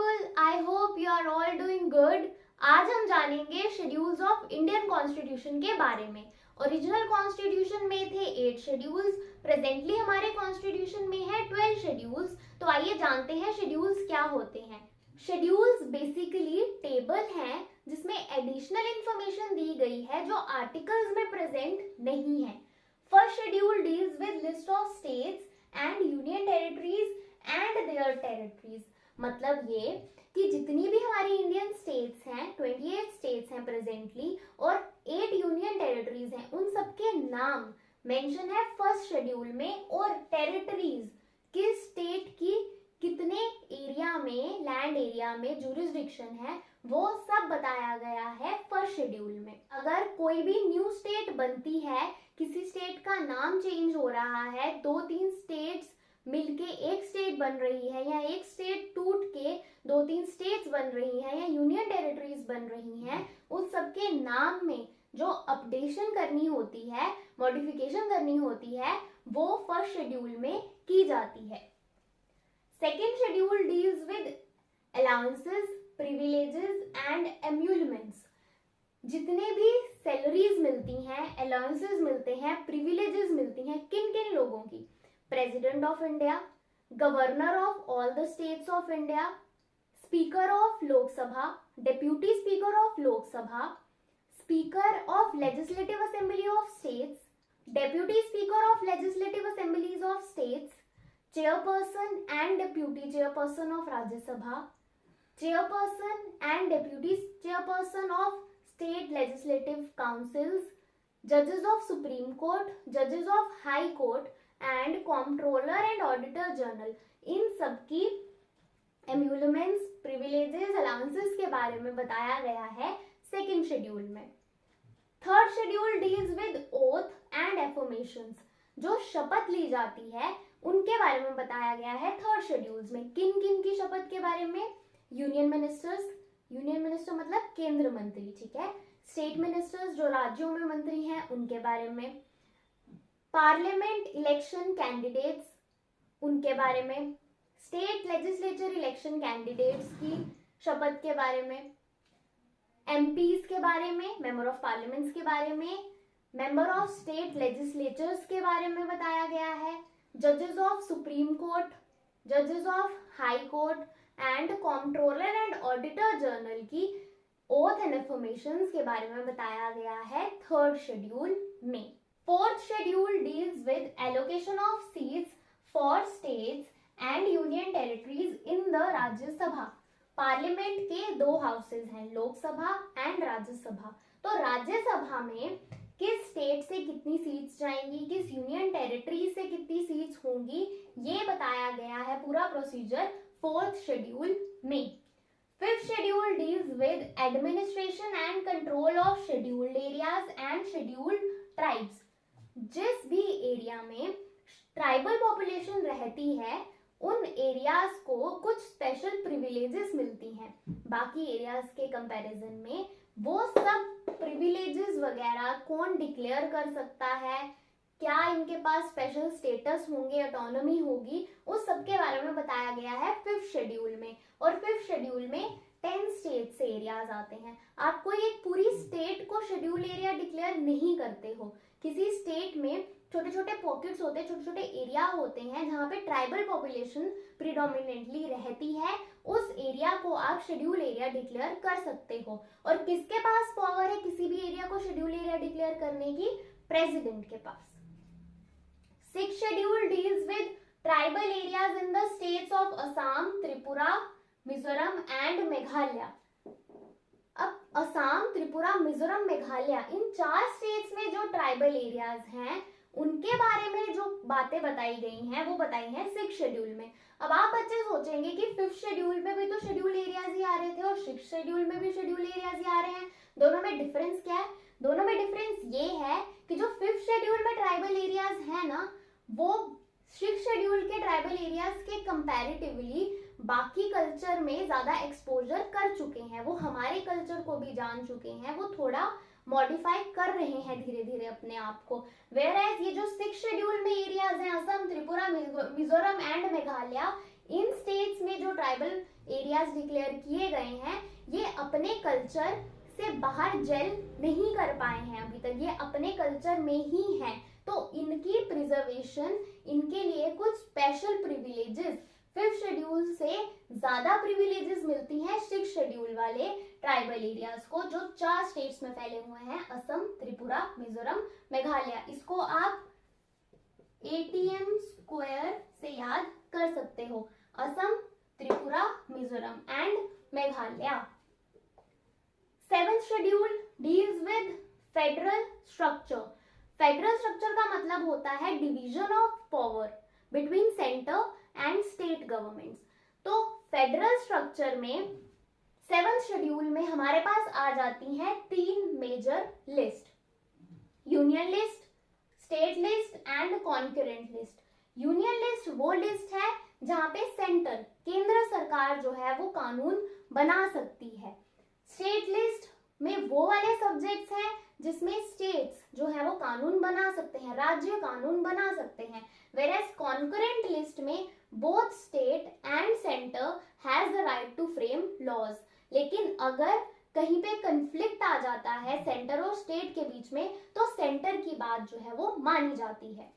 people, I hope you are all doing good. आज हम जानेंगे शेड्यूल्स ऑफ इंडियन कॉन्स्टिट्यूशन के बारे में। ओरिजिनल कॉन्स्टिट्यूशन में थे 8 शेड्यूल्स, प्रेजेंटली हमारे कॉन्स्टिट्यूशन में है 12 शेड्यूल्स। तो आइए जानते हैं शेड्यूल्स क्या होते हैं। शेड्यूल्स बेसिकली टेबल हैं जिसमें एडिशनल इंफॉर्मेशन दी गई है जो आर्टिकल्स में प्रेजेंट नहीं है। First schedule deals with list of states and union territories and there territories. मतलब ये कि जितनी भी हमारी इंडियन स्टेट्स हैं, 28 स्टेट्स हैं प्रेजेंटली, और 8 यूनियन टेरिटरीज हैं, उन सबके नाम मेंशन है फर्स्ट शेड्यूल में। और टेरिटरीज किस स्टेट की कितने एरिया में, लैंड एरिया में जुरिस्डिक्शन है, वो सब बताया गया है फर्स्ट शेड्यूल में। अगर कोई भी न्यू स्टेट बनती है, किसी स्टेट का नाम चेंज हो रहा है, 2-3 स्टेट्स मिलके एक स्टेट बन रही है, या एक स्टेट टूट के 2-3 स्टेट्स बन रही हैं, या यूनियन टेरिटरीज बन रही हैं, उस सबके नाम में जो अपडेशन करनी होती है, मॉडिफिकेशन करनी होती है, वो फर्स्ट शेड्यूल में की जाती है। Second schedule deals with allowances, privileges and emoluments. जितने भी सैलरीज मिलती हैं, अलाउंसेस मिलते हैं, प्रिविलेजेस मिलती हैं, किन किन लोगों की? President of India, governor of all the states of India, speaker of Lok Sabha, deputy speaker of Lok Sabha, speaker of legislative assembly of states, deputy speaker of legislative assemblies of states, chairperson and deputy chairperson of Rajya Sabha, chairperson and deputy chairperson of state legislative councils, जजेस of supreme court, जजेस of high court and controller and auditor general. इन सब की एम्यूलमेंट्स, privileges, allowances के बारे में बताया गया है सेकेंड शेड्यूल में। Third schedule deals with oath and affirmations. जो शपथ ली जाती है उनके बारे में बताया गया है थर्ड शेड्यूल्स में। किन किन की शपथ के बारे में? यूनियन मिनिस्टर्स, यूनियन मिनिस्टर मतलब केंद्र मंत्री, ठीक है। स्टेट मिनिस्टर्स जो राज्यों में मंत्री हैं उनके बारे में। पार्लियामेंट इलेक्शन कैंडिडेट्स उनके बारे में। स्टेट लेजिस्लेचर इलेक्शन कैंडिडेट्स की शपथ के बारे में। एमपीज के बारे में, मेंबर ऑफ पार्लियामेंट्स के बारे में, मेंबर ऑफ स्टेट लेजिस्लेचर्स के बारे में बताया गया है। जजेस ऑफ सुप्रीम कोर्ट, जजेस of high court and controller and auditor general की ओथ एंड अफर्मेशंस के बारे में बताया गया है थर्ड शेड्यूल में। Fourth schedule deals with allocation of seats for states and union territories in the Rajya Sabha. Parliament के 2 हाउसेज हैं, लोकसभा एंड राज्यसभा। तो राज्यसभा में किस स्टेट से कितनी सीट्स जाएंगी, किस यूनियन टेरिटरी से कितनी सीट्स होंगी, ये बताया गया है पूरा प्रोसीजर फोर्थ शेड्यूल में। Fifth schedule deals with administration and control of scheduled areas and scheduled tribes. जिस भी एरिया में ट्राइबल पॉपुलेशन रहती है उन एरियाज को कुछ स्पेशल प्रिविलेजेस मिलती हैं बाकी एरियाज के कंपैरिजन में। वो सब प्रिविलेजेस वगैरह कौन डिक्लेयर कर सकता है, क्या इनके पास स्पेशल स्टेटस होंगे, ऑटोनॉमी होगी, उस सब के बारे में बताया गया है फिफ्थ शेड्यूल में। और फिफ्थ शेड्यूल में 10 स्टेट से एरियाज आते हैं। आप कोई एक पूरी स्टेट को शेड्यूल एरिया डिक्लेयर नहीं करते हो। किसी स्टेट में छोटे छोटे पॉकेट्स होते हैं, छोटे छोटे एरिया होते हैं जहाँ पे ट्राइबल पॉपुलेशन प्रीडोमिनेंटली रहती है, उस एरिया को आप शेड्यूल एरिया डिक्लेयर कर सकते हो। और किसके पास पावर है किसी भी एरिया को शेड्यूल एरिया डिक्लेयर करने की? प्रेसिडेंट के पास। Sixth schedule deals with tribal areas in the states of Assam, Tripura, Mizoram and Meghalaya. अब असम, त्रिपुरा, मिजोरम, मेघालय, इन 4 स्टेट्स में जो ट्राइबल एरियाज हैं उनके बारे में जो बातें बताई गई हैं वो बताई हैं सिक्स्थ शेड्यूल में। अब आप बच्चे सोचेंगे कि फिफ्थ शेड्यूल में भी तो शेड्यूल एरियाज ही आ रहे थे और सिक्स्थ शेड्यूल में भी शेड्यूल एरियाज ही आ रहे हैं, दोनों में डिफरेंस क्या है? दोनों में डिफरेंस ये है कि जो फिफ्थ शेड्यूल में ट्राइबल एरियाज है ना, वो सिक्स्थ शेड्यूल के ट्राइबल एरियाज के कंपैरेटिवली बाकी कल्चर में ज्यादा एक्सपोजर कर चुके हैं, वो हमारे कल्चर को भी जान चुके हैं, वो थोड़ा मॉडिफाई कर रहे हैं धीरे धीरे अपने आप को। वेयर एज ये जो सिक्स्थ शेड्यूल में एरियाज हैं, Assam, Tripura, Mizoram and Meghalaya, in states में जो ट्राइबल एरिया एरियाज डिक्लेयर किए गए हैं ये अपने कल्चर से बाहर जेल नहीं कर पाए हैं अभी तक, ये अपने कल्चर में ही हैं, तो इनकी प्रिजर्वेशन, इनके लिए कुछ स्पेशल प्रिविलेजेस 5th शेड्यूल से ज्यादा प्रिविलेजेस मिलती हैं 6th शेड्यूल वाले ट्राइबल एरियाज को, जो 4 स्टेट्स में फैले हुए हैं, असम, त्रिपुरा, मिजोरम, मेघालय। इसको आप ATM स्क्वायर से याद कर सकते हो, Assam, Tripura, Mizoram and Meghalaya. 7th schedule deals with federal structure. Federal structure का मतलब होता है division of power between centre and state governments. तो फेडरल स्ट्रक्चर में 7th शेड्यूल में हमारे पास आ जाती हैं 3 major list, union list, state list and concurrent list. Union list वो लिस्ट है जहां पे सेंटर, केंद्र सरकार जो है वो कानून बना सकती है। स्टेट लिस्ट में वो वाले सब्जेक्ट्स हैं जिसमें स्टेट्स जो है वो कानून बना सकते हैं, राज्य कानून बना सकते हैं। वेयरएज कॉन्करेंट लिस्ट में both state and centre has the right to frame laws. लेकिन अगर कहीं पे कंफ्लिक्ट आ जाता है सेंटर और स्टेट के बीच में, तो सेंटर की बात जो है वो मानी जाती है।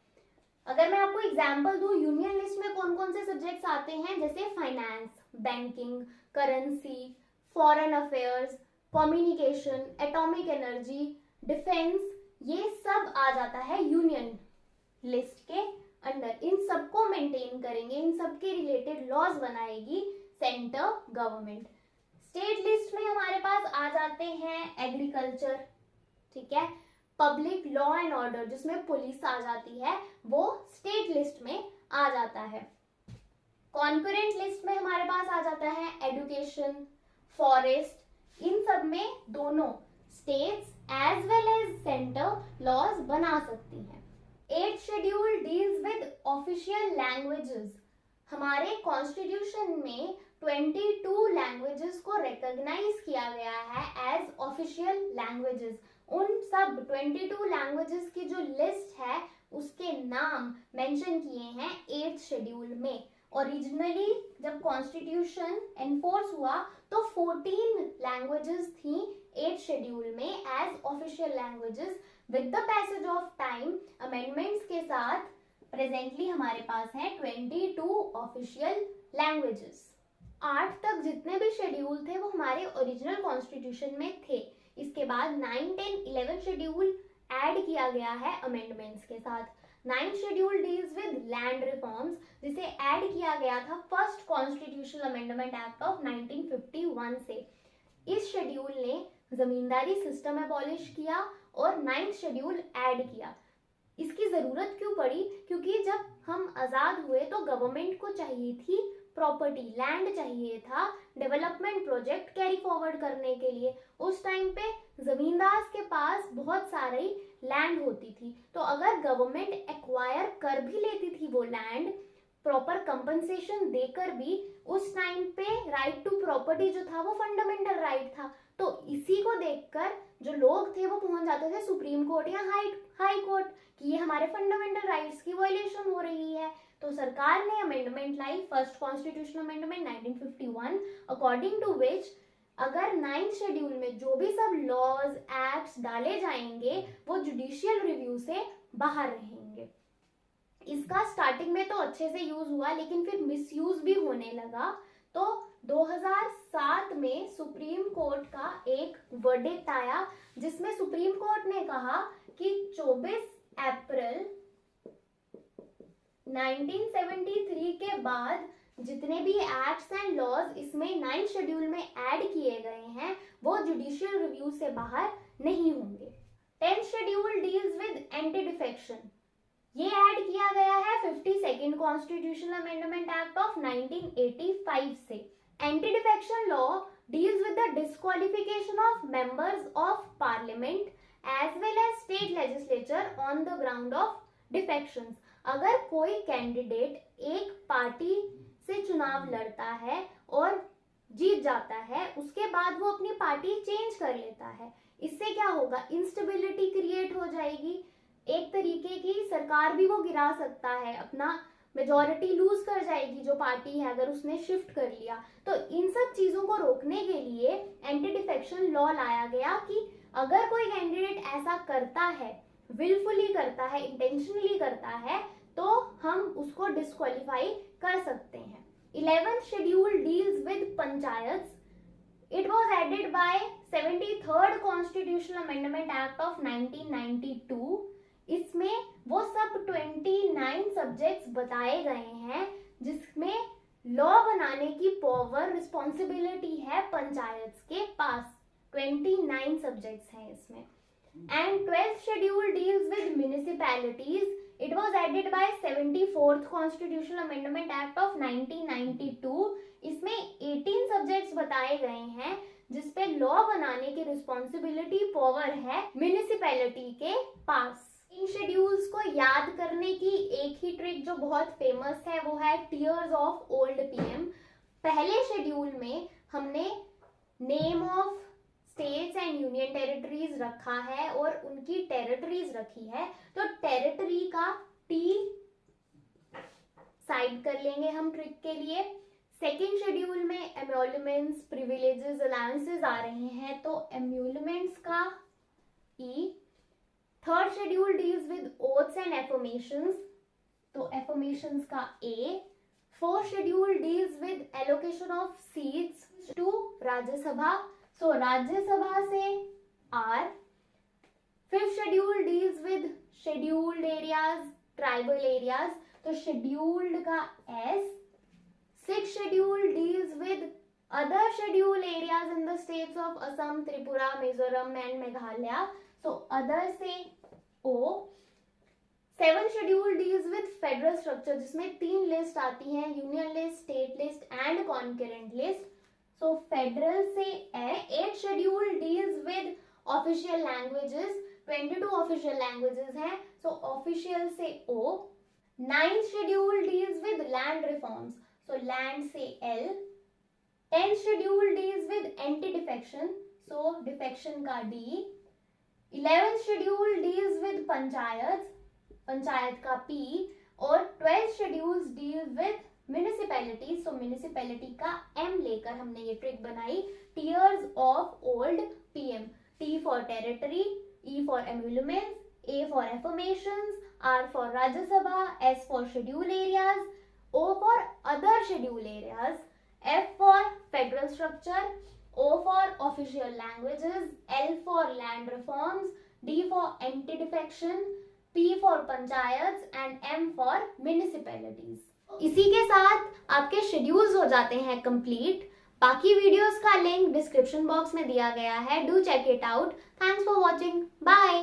अगर मैं आपको एग्जांपल दूं, यूनियन लिस्ट में कौन कौन से सब्जेक्ट्स आते हैं, जैसे finance, banking, currency, foreign affairs, communication, atomic energy, defence, ये सब आ जाता है यूनियन लिस्ट के अंडर। इन सबको मेंटेन करेंगे, इन सब के रिलेटेड लॉज बनाएगी सेंटर गवर्नमेंट। स्टेट लिस्ट में हमारे पास आ जाते हैं एग्रीकल्चर, ठीक है, पब्लिक लॉ एंड ऑर्डर जिसमें पुलिस आ जाती है, वो स्टेट लिस्ट में आ जाता है। कॉन्करेंट लिस्ट में हमारे पास आ जाता है एजुकेशन, फॉरेस्ट, इन सब में दोनों states as well as centre laws बना सकती हैं। 8th schedule deals with official languages. हमारे कॉन्स्टिट्यूशन में 22 लैंग्वेजेस को रिकॉग्नाइज किया गया है एज ऑफिशियल लैंग्वेजेस। उन सब 22 लैंग्वेजेस की जो लिस्ट है उसके नाम मेंशन किए हैं 8th शेड्यूल में। ओरिजिनली जब कॉन्स्टिट्यूशन एनफोर्स हुआ तो 14 लैंग्वेजेस थी 8th शेड्यूल में as official languages. With the passage of time amendments के साथ प्रेजेंटली हमारे पास है 22 ऑफिशियल लैंग्वेजेस। 8 तक जितने भी शेड्यूल थे वो हमारे ओरिजिनल कॉन्स्टिट्यूशन में थे। इसके बाद 9, 10, 11 शेड्यूल ऐड किया गया है अमेंडमेंट्स के साथ। 9th schedule deals with land reforms, जिसे ऐड किया गया था first constitutional amendment act of 1951 से। इस शेड्यूल ने जमींदारी सिस्टम एबॉलिश किया और 9th शेड्यूल ऐड किया। इसकी जरूरत क्यों पड़ी? क्योंकि जब हम आजाद हुए तो गवर्नमेंट को चाहिए थी प्रॉपर्टी, लैंड चाहिए था डेवलपमेंट प्रोजेक्ट कैरी फॉरवर्ड करने के लिए। उस टाइम पे जमींदार के पास बहुत सारी लैंड होती थी, तो अगर गवर्नमेंट एक्वायर कर भी लेती थी वो लैंड, प्रॉपर कंपनसेशन देकर भी, उस टाइम पे राइट टू प्रॉपर्टी जो था वो फंडामेंटल राइट था। तो इसी को देखकर जो लोग थे वो पहुंच जाते थे सुप्रीम कोर्ट या हाई कोर्ट कि ये हमारे फंडामेंटल राइट्स की वायलेशन हो रही है। तो सरकार ने अमेंडमेंट लाई, first constitutional amendment 1951, according to which अगर 9th शेड्यूल में जो भी सब लॉज एक्ट्स डाले जाएंगे वो जुडिशियल रिव्यू से बाहर रहेंगे। इसका स्टार्टिंग में तो अच्छे से यूज हुआ, लेकिन फिर मिसयूज भी होने लगा। तो 2007 में सुप्रीम कोर्ट का एक वर्डिक्ट आया जिसमें सुप्रीम कोर्ट ने कहा कि 24 अप्रैल 1973 के बाद जितने भी एक्ट्स एंड लॉज इसमें 9th शेड्यूल में ऐड किए गए हैं वो जुडिशियल रिव्यू से बाहर नहीं होंगे। 10th schedule deals with anti defection. ये ऐड किया गया है 52nd constitutional amendment act of 1985 से। Anti defection law deals with the disqualification of members of parliament as well as state legislature on the ground of defections. अगर कोई candidate एक party से चुनाव लड़ता है और जीत जाता है, उसके बाद वो अपनी पार्टी चेंज कर लेता है, इससे क्या होगा? इंस्टेबिलिटी क्रिएट हो जाएगी। एक तरीके की सरकार भी वो गिरा सकता है, अपना मेजॉरिटी लूज कर जाएगी जो पार्टी है अगर उसने शिफ्ट कर लिया। तो इन सब चीजों को रोकने के लिए एंटी डिफेक्शन लॉ लाया गया कि अगर कोई कैंडिडेट ऐसा करता है, विलफुली करता है, इंटेंशनली करता है, तो हम उसको डिस्क्वालीफाई कर सकते हैं। 11th schedule deals with panchayat. It was added by 73rd Constitutional Amendment Act of 1992। इसमें वो सब 29 सब्जेक्ट्स बताए गए हैं जिसमें लॉ बनाने की पावर, रिस्पॉन्सिबिलिटी है पंचायत के पास। 29 सब्जेक्ट्स हैं इसमें। And 12th schedule deals with municipalities. It was added by 74th Constitutional Amendment Act of 1992। इसमें 18 सब्जेक्ट्स बताए गए हैं जिसपे लॉ बनाने की रिस्पॉन्सिबिलिटी, पावर है म्युनिसिपैलिटी के पास। इन शेड्यूल्स को याद करने की एक ही ट्रिक जो बहुत फेमस है वो है टीयर्स ऑफ ओल्ड पीएम। पहले शेड्यूल में हमने name of states and union territories रखा है और उनकी टेरिटरीज रखी है, तो टेरिटरी का टी साइड कर लेंगे हम ट्रिक के लिए। सेकेंड शेड्यूल में एम्यूलमेंट्स, प्रिविलेजेस, अलाउंसेस आ रहे हैं, तो एम्यूलमेंट्स का E. Third schedule deals with oaths and affirmations, तो एफर्मेशंस का A. Fourth schedule deals with allocation of seats to Rajya Sabha, so Rajya Sabha से R. Fifth schedule deals with scheduled areas, tribal areas, तो scheduled का S. Six schedule deals with other schedule areas in the states of Assam, Tripura, Mizoram and Meghalaya, so other से O. Seven schedule deals with federal structure जिसमें 3 list आती हैं, union list, state list and concurrent list, so federal से A. 8th schedule deals with official languages, 22 official languages हैं, so official से O. 9th schedule deals with land reforms, so land से L. 10th schedule deals with anti defection, so defection का D. 11th schedule deals with panchayat, panchayat का P. और 12th schedules deals with municipality, so municipality का M लेकर हमने ये trick बनाई, tears of old PM. T for territory, E for emoluments, A for affirmations, R for Rajya Sabha, S for schedule areas, O for other schedule areas, F for federal structure, O for official languages, L for land reforms, D for anti defection, P for panchayat and M for municipalities. इसी के साथ आपके schedules हो जाते हैं complete. बाकी videos का link description box में दिया गया है, do check it out. Thanks for watching, bye.